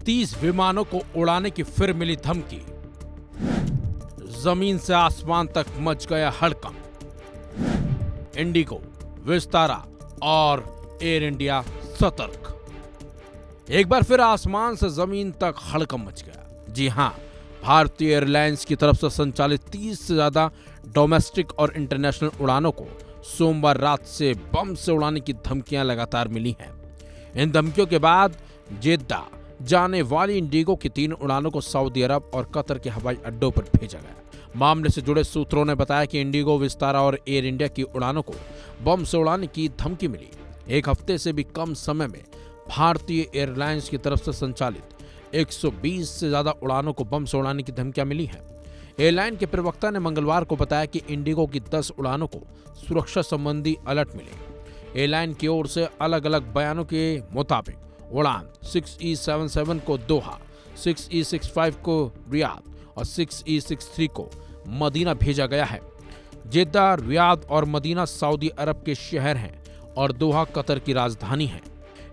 30 विमानों को उड़ाने की फिर मिली धमकी। जमीन से आसमान तक मच गया हड़कंप। इंडिगो, विस्तारा और एयर इंडिया सतर्क। एक बार फिर आसमान से जमीन तक हड़कंप मच गया। जी हां, भारतीय एयरलाइंस की तरफ से संचालित 30 से ज्यादा डोमेस्टिक और इंटरनेशनल उड़ानों को सोमवार रात से बम से उड़ाने की धमकियां लगातार मिली हैं। इन धमकियों के बाद जेद्दा जाने वाली इंडिगो की 3 उड़ानों को सऊदी अरब और कतर के हवाई अड्डों पर भेजा गया। मामले से जुड़े सूत्रों ने बताया कि इंडिगो, विस्तारा और एयर इंडिया की उड़ानों को बम से उड़ाने की धमकी मिली। एक हफ्ते से भी कम समय में भारतीय एयरलाइंस की तरफ से संचालित 120 से ज्यादा उड़ानों को बम से उड़ाने की धमकियां मिली हैं। एयरलाइन के प्रवक्ता ने मंगलवार को बताया कि इंडिगो की 10 उड़ानों को सुरक्षा संबंधी अलर्ट मिले। एयरलाइन की ओर से अलग अलग बयानों के मुताबिक उड़ान 6E77 को दोहा, 6E65 को रियाद और 6E63 को मदीना भेजा गया है। जेद्दा, रियाद और मदीना सऊदी अरब के शहर हैं और दोहा कतर की राजधानी है।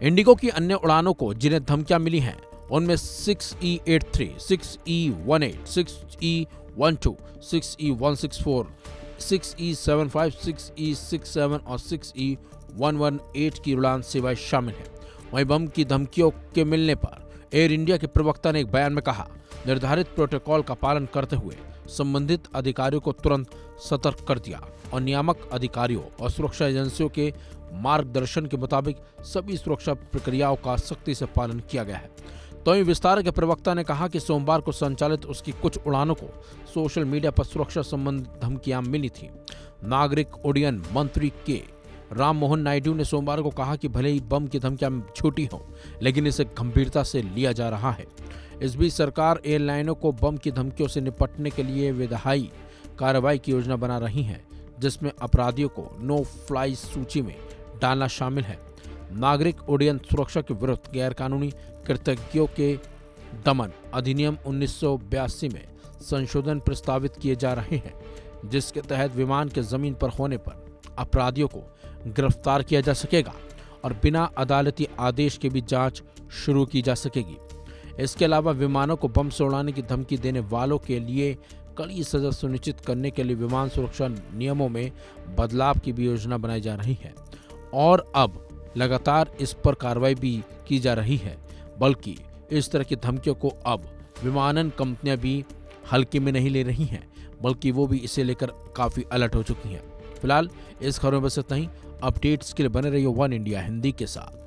इंडिगो की अन्य उड़ानों को जिन्हें धमकियां मिली हैं उनमें 6E83, 6E18, 6E12, 6E164, 6E75, 6E67 और 6E118 की उड़ान सेवाएं शामिल हैं। वहीं बम की धमकियों के मिलने पर एयर इंडिया के प्रवक्ता ने एक बयान में कहा, निर्धारित प्रोटोकॉल का पालन करते हुए संबंधित अधिकारियों को तुरंत सतर्क कर दिया और नियामक अधिकारियों और सुरक्षा एजेंसियों के मार्गदर्शन के मुताबिक सभी सुरक्षा प्रक्रियाओं का सख्ती से पालन किया गया है। तो वहीं विस्तारा के प्रवक्ता ने कहा कि सोमवार को संचालित उसकी कुछ उड़ानों को सोशल मीडिया पर सुरक्षा संबंधी धमकियां मिली थी। नागरिक उड्डयन मंत्री के राम मोहन नायडू ने सोमवार को कहा कि भले ही बम की धमकियां झूठी हों, लेकिन इसे गंभीरता से लिया जा रहा है। इस बीच सरकार एयरलाइनों को बम की धमकियों से निपटने के लिए विधायी कार्रवाई की योजना बना रही है, जिसमें अपराधियों को नो फ्लाई सूची में डालना शामिल है। नागरिक उड्डयन सुरक्षा के विरुद्ध गैरकानूनी कृत्यों के दमन अधिनियम 1982 में संशोधन प्रस्तावित किए जा रहे हैं, जिसके तहत विमान के जमीन पर होने पर अपराधियों को गिरफ्तार किया जा सकेगा और बिना अदालती आदेश के भी जांच शुरू की जा सकेगी। इसके अलावा विमानों को बम से उड़ाने की धमकी देने वालों के लिए कड़ी सजा सुनिश्चित करने के लिए विमान सुरक्षा नियमों में बदलाव की भी योजना बनाई जा रही है और अब लगातार इस पर कार्रवाई भी की जा रही है। बल्कि इस तरह की धमकियों को अब विमानन कंपनियां भी हल्के में नहीं ले रही हैं, बल्कि वो भी इसे लेकर काफी अलर्ट हो चुकी हैं। फिलहाल इस खबर में बस इतना ही। अपडेट्स के लिए बने रहिए वन इंडिया हिंदी के साथ।